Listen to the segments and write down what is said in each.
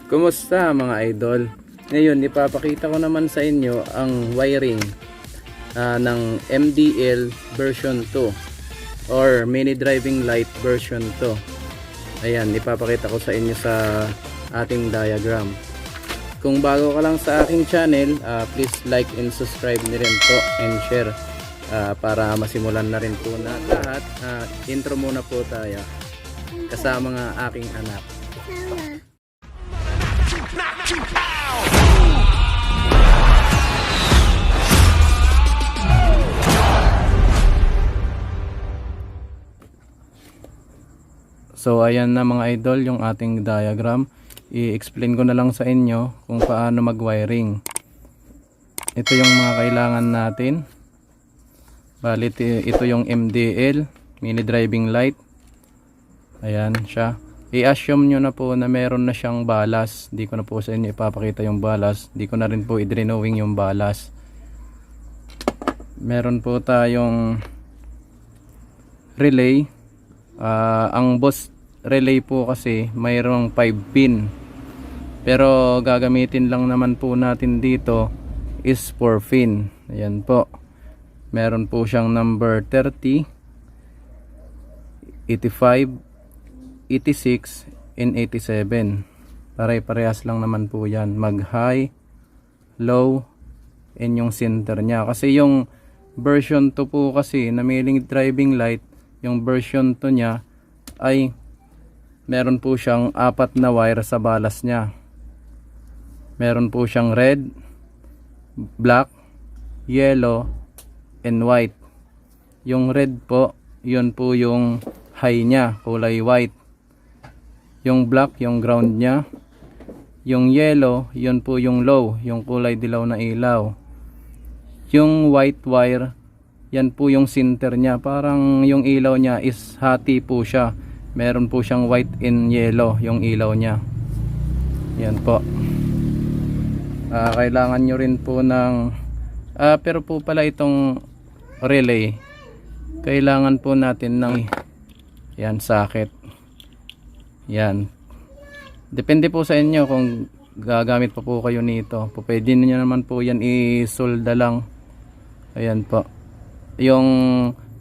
Kumusta mga idol? Ngayon ipapakita ko naman sa inyo ang wiring ng MDL version 2 or mini driving light version 2. Ayan, ipapakita ko sa inyo sa ating diagram. Kung bago ka lang sa aking channel, please like and subscribe na rin po and share para masimulan na rin po na lahat. Intro muna po tayo kasama ng aking anak. So ayan na mga idol yung ating diagram. I-explain ko na lang sa inyo kung paano mag-wiring. Ito yung mga kailangan natin. Balit ito yung MDL, mini driving light. Ayan siya. I-assume nyo na po na meron na siyang balas. Di ko na po sa inyo ipapakita yung balas. Di ko na rin po i-drenowing yung balas. Meron po tayong relay. Ang boss relay po kasi mayroong 5 pin. Pero gagamitin lang naman po natin dito is 4 pin. Ayan po. Meron po siyang number 30, 85, 86 and 87. Pare-parehas lang naman po yan. Mag high, low and yung center nya. Kasi yung version 2 po kasi na mini driving light, yung version 2 nya ay meron po siyang 4 na wire sa balas nya. Meron po siyang red, black, yellow and white. Yung red po, yun po yung high nya, kulay white. Yung black, yung ground nya. Yung yellow, yun po yung low, yung kulay dilaw na ilaw. Yung white wire, yan po yung center nya. Parang yung ilaw nya is hati po siya. Meron po siyang white and yellow yung ilaw nya. Yan po. Kailangan nyo rin po ng pero po pala itong relay, kailangan po natin ng yan socket. Yan. Depende po sa inyo kung gagamit pa po kayo nito. Pwede niyo naman po yan isolda lang. Ayan po. Yung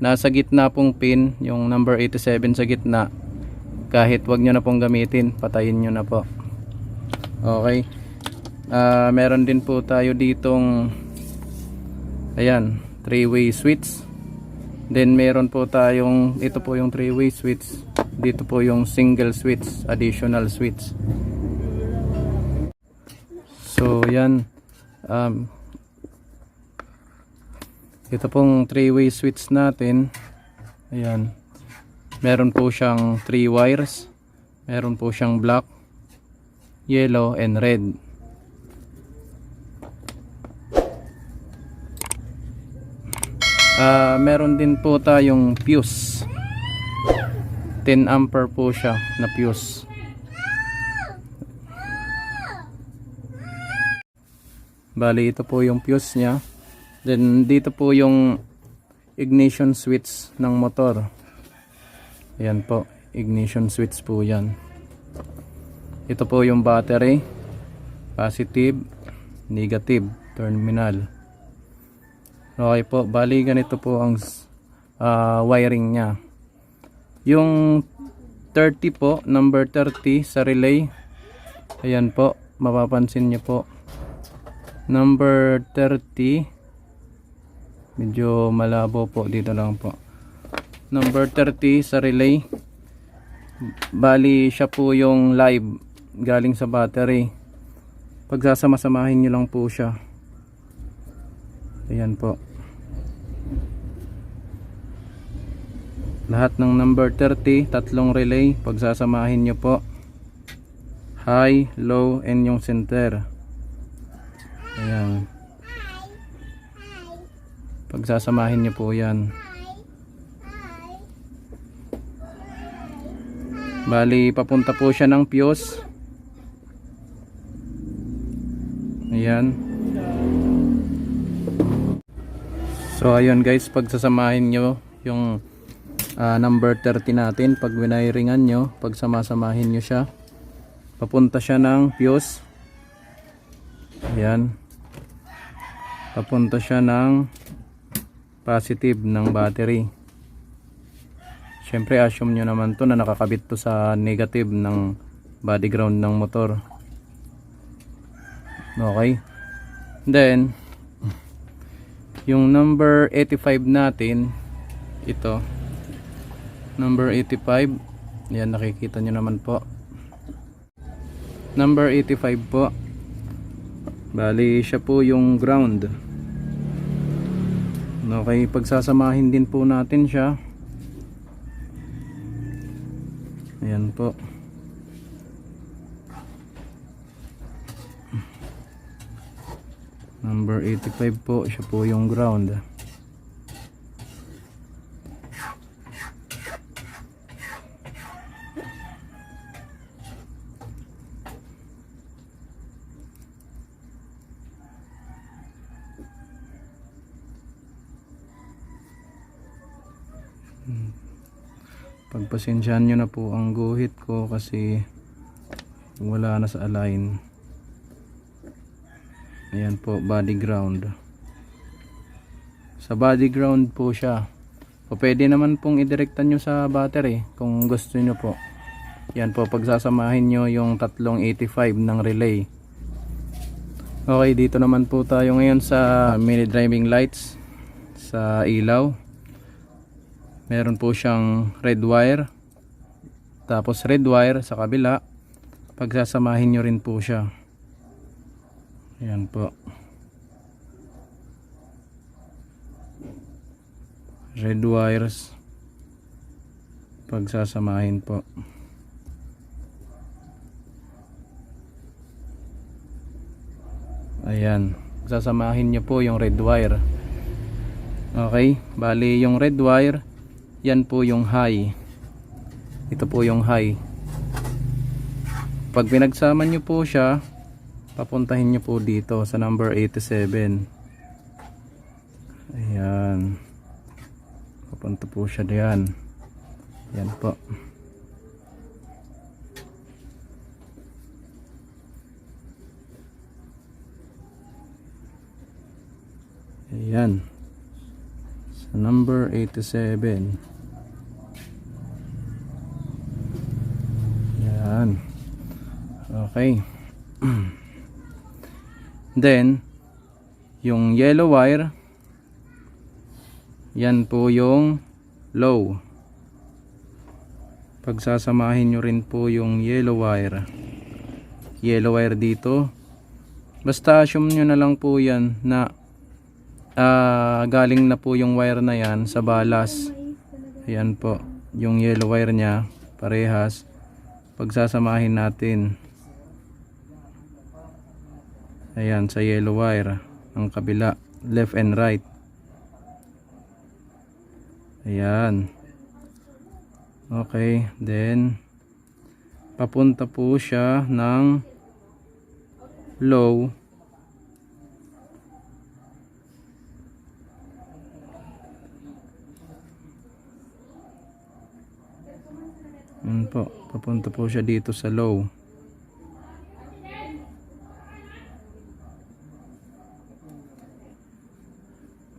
nasa gitna pong pin, yung number 87 sa gitna, kahit wag nyo na pong gamitin, patayin nyo na po. Okay. Meron din po tayo ditong ayan, 3-way switch. Then meron po tayong, ito po yung 3-way switch. Dito po yung single switch, additional switch. So yan, ito pong 3-way switch natin. Ayan, meron po siyang 3 wires. Meron po siyang black, yellow and red. Meron din po tayong fuse. 10 ampere po siya na fuse. Bali ito po yung fuse nya. Then dito po yung ignition switch ng motor. Ayan po, ignition switch po yan. Ito po yung battery, positive, negative terminal. Okay po, bali ganito po ang wiring nya. Yung 30 po, number 30 sa relay. Ayan po, mapapansin nyo po. Number 30, medyo malabo po, dito lang po. Number 30 sa relay. Bali siya po yung live galing sa battery. Pagsasama-samahin nyo lang po siya. Ayan po. Lahat ng number 30, tatlong relay, pagsasamahin nyo po. High, low, and yung center. Ayan. Pagsasamahin nyo po yan. Bali, papunta po siya ng fuse. Ayan. So ayun guys, pagsasamahin nyo yung number 30 natin, pag winiringan nyo, pagsama-samahin nyo siya, papunta siya ng fuse. Ayan, papunta siya ng positive ng battery. Syempre assume nyo naman to na nakakabit to sa negative ng body ground ng motor. Okay, then yung number 85 natin, ito number 85, yan nakikita nyo naman po, number 85 po, bali siya po yung ground. Okay, pagsasamahin din po natin siya. Ayan po. Number 85 po, siya po yung ground. Pagpasensyahan nyo na po ang guhit ko kasi wala na sa align. Ayan po, body ground. Sa body ground po siya. O pwede naman pong idirektan nyo sa battery kung gusto nyo po. Yan po, pagsasamahin nyo yung tatlong 85 ng relay. Okay, dito naman po tayo ngayon sa mini driving lights. Sa ilaw, meron po siyang red wire, tapos red wire sa kabila. Pagsasamahin nyo rin po siya. Ayan po, red wires, pagsasamahin po. Ayan, pagsasamahin nyo po yung red wire. Okay, bali yung red wire, yan po yung high. Ito po yung high. Pag pinagsama nyo po siya, papuntahin nyo po dito sa number 87. Ayan, papunta po siya diyan. Yan po. Ayan, sa number 87. Yan. Okay. Then yung yellow wire, yan po yung low. Pagsasamahin nyo rin po yung yellow wire. Yellow wire dito, basta assume nyo na lang po yan na galing na po yung wire na yan sa balas. Ayan po, yung yellow wire nya parehas. Pagsasamahin natin, ayan, sa yellow wire ang kabila, left and right. Ayan. Okay, then papunta po siya ng low. Ayan po, papunta po siya dito sa low.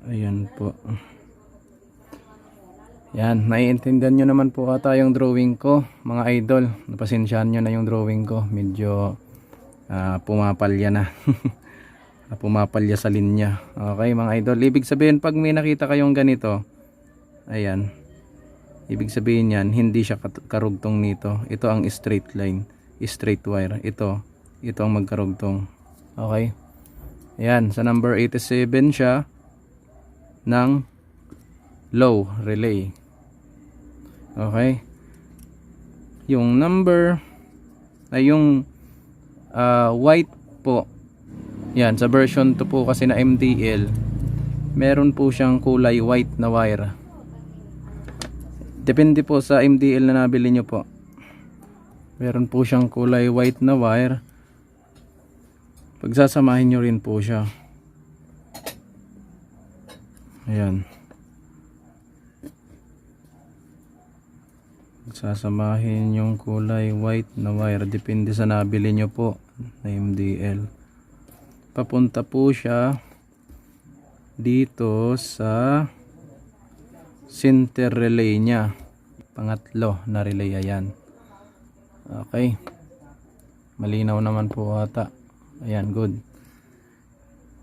Ayan po. Yan, naiintindihan nyo naman po ata yung drawing ko, mga idol. Napasensyahan nyo na yung drawing ko. Medyo pumapalya na. Pumapalya sa linya. Okay mga idol, ibig sabihin pag may nakita kayong ganito, ayan, ibig sabihin yan, hindi siya karugtong nito. Ito ang straight line, straight wire. Ito ang magkarugtong. Okay. Ayan, sa number 87 siya ng low relay. Okay. Yung number ay yung white po. Yan, sa version 2 po kasi na MDL, meron po siyang kulay white na wire. Depende po sa MDL na nabili nyo po. Meron po siyang kulay white na wire. Pagsasamahin nyo rin po siya. Ayan. Sasamahin yung kulay white na wire, depende sa nabili nyo po na MDL. Papunta po siya dito sa center relay nya, pangatlo na relay. Ayan, okay, malinaw naman po ata. Ayan, good.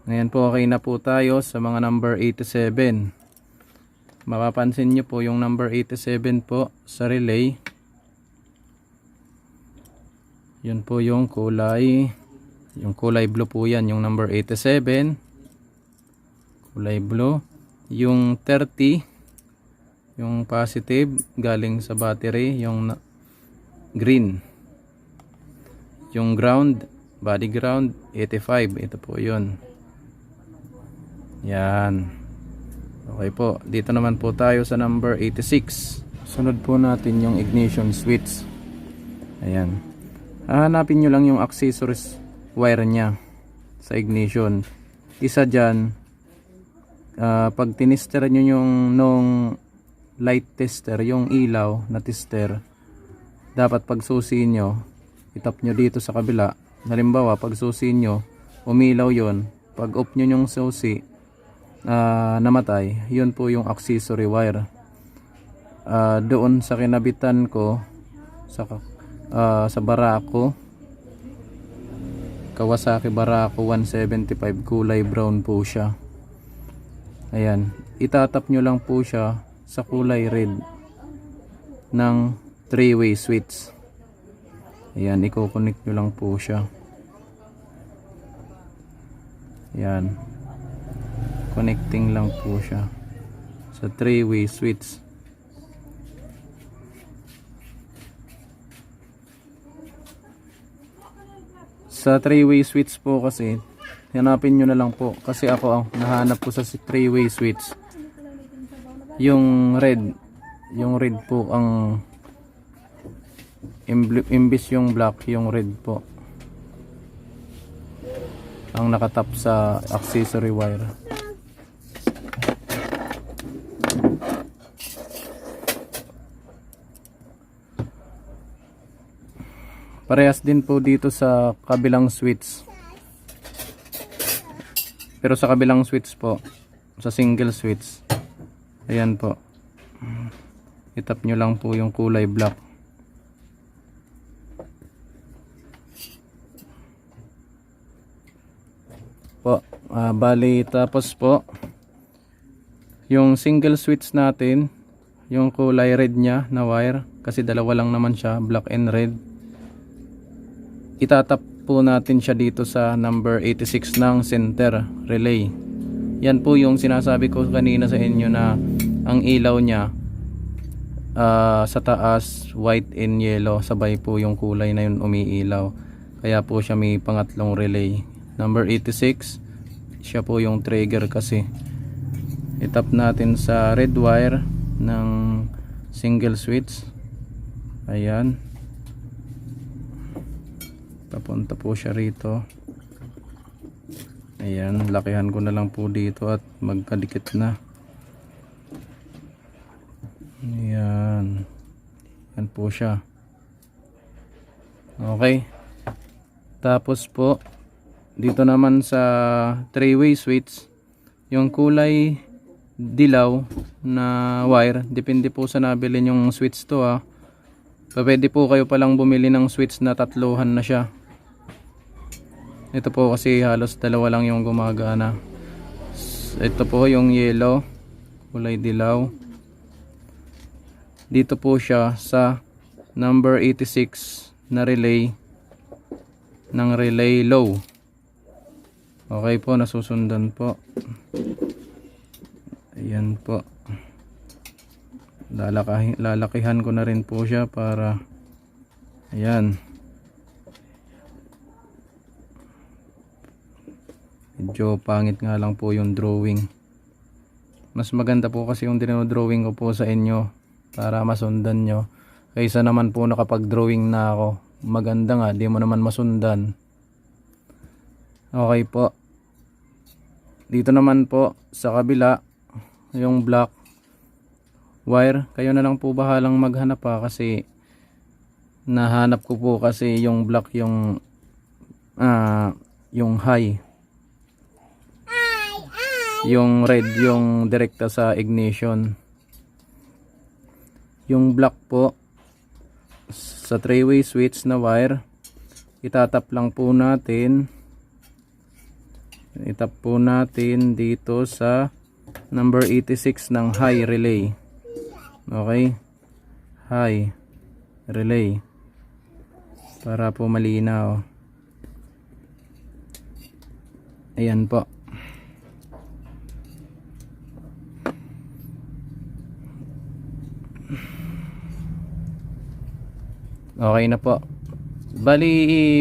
Ngayon po okay na po tayo sa mga number 87. Mapapansin nyo po yung number 87 po sa relay, yun po yung kulay blue po yan, yung number 87 kulay blue. Yung 30, yung positive galing sa battery, yung green. Yung ground, body ground 85, ito po yun. Yan, okay po. Dito naman po tayo sa number 86. Sunod po natin yung ignition switch. Ayan, hahanapin nyo lang yung accessories wire nya sa ignition. Isa dyan, pag tinister nyo yung nung light tester, yung ilaw na tester, dapat pag susi nyo, itap nyo dito sa kabila. Halimbawa pag susi nyo umilaw yon, pag off nyo yung susi namatay, yun po yung accessory wire. Doon sa kinabitan ko sa Barako, Kawasaki Barako 175, kulay brown po siya. Ayan, itatap nyo lang po siya sa kulay red ng 3-way switch. Ayan, i-connect nyo lang po siya. Ayan, connecting lang po siya sa 3-way switch. Sa 3-way switch po kasi, hanapin nyo na lang po, kasi ako ang nahanap ko sa 3-way switch yung red po ang imbis yung black, yung red po ang nakatap sa accessory wire. Parehas din po dito sa kabilang switch, pero sa kabilang switch po, sa single switch, ayan po, itap nyo lang po yung kulay black. Po, bali tapos po yung single switch natin, yung kulay red nya na wire, kasi dalawa lang naman siya, black and red, itatap po natin siya dito sa number 86 ng center relay. Yan po yung sinasabi ko kanina sa inyo na ang ilaw nya sa taas white and yellow, sabay po yung kulay na yun umiilaw, kaya po siya may pangatlong relay. Number 86, siya po yung trigger kasi. Itap natin sa red wire ng single switch. Ayan, papunta po siya rito. Ayan, lakihan ko na lang po dito at magkadikit na. Ayan, yan po siya. Okay, tapos po dito naman sa 3-way switch, yung kulay dilaw na wire, depende po sa nabili yung switch to pwede po kayo palang bumili ng switch na tatluhan na siya. Ito po kasi halos dalawa lang yung gumagana. Ito po yung yellow, kulay dilaw. Dito po siya sa number 86 na relay ng relay low. Okay po, nasusundan po. Ayan po, lalakihan ko na rin po siya para, ayan, medyo pangit nga lang po yung drawing. Mas maganda po kasi yung dinodrawing ko po sa inyo para masundan nyo, kaysa naman po nakapag drawing na ako, maganda nga di mo naman masundan. Okay po, dito naman po sa kabila, yung black, wire. Kayo na lang po bahalang maghanap pa, kasi nahanap ko po kasi yung black yung high, yung red yung direkta sa ignition. Yung black po sa 3-way switch na wire, itatap lang po natin, itap po natin dito sa number 86 ng high relay. Okay, high relay, para po malinaw. Ayan po. Okay na po. Bali,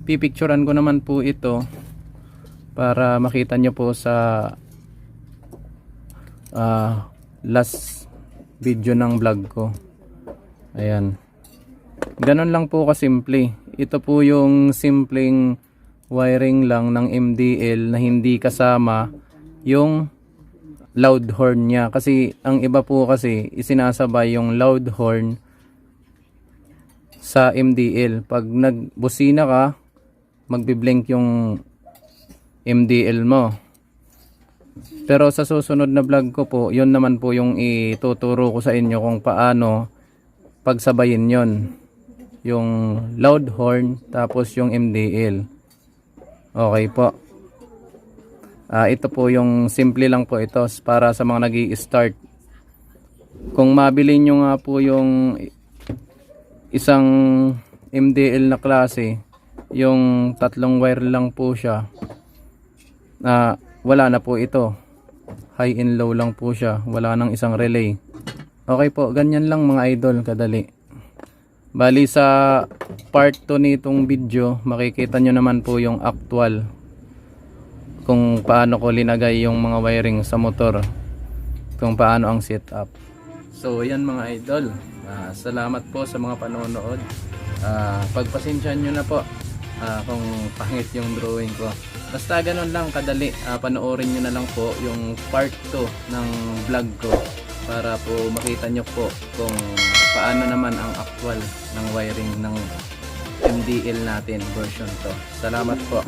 pipicturean ko naman po ito para makita nyo po sa last video ng vlog ko. Ayan. Ganon lang po kasimple. Ito po yung simpleng wiring lang ng MDL na hindi kasama yung loud horn niya. Kasi ang iba po kasi isinasabay yung loud horn sa MDL. Pag nagbusina ka, magbi-blink yung MDL mo. Pero sa susunod na vlog ko po, yun naman po yung ituturo ko sa inyo kung paano pagsabayin yon, yung loud horn tapos yung MDL. Okay po. Ito po yung simple lang po ito para sa mga nag-i-start. Kung mabili nyo nga po yung isang MDL na klase, yung 3 wire lang po siya, wala na po ito. High and low lang po siya, wala nang isang relay. Okay po, ganyan lang mga idol, kadali. Bali sa part 2 nitong video, makikita nyo naman po yung actual kung paano ko linagay yung mga wiring sa motor, kung paano ang setup. So yan mga idol, salamat po sa mga panonood. Pagpasensyahan nyo na po kung pangit yung drawing ko. Basta ganun lang kadali, panoorin nyo na lang po yung part 2 ng vlog ko para po makita nyo po kung paano naman ang actual ng wiring ng MDL natin version 2. Salamat po.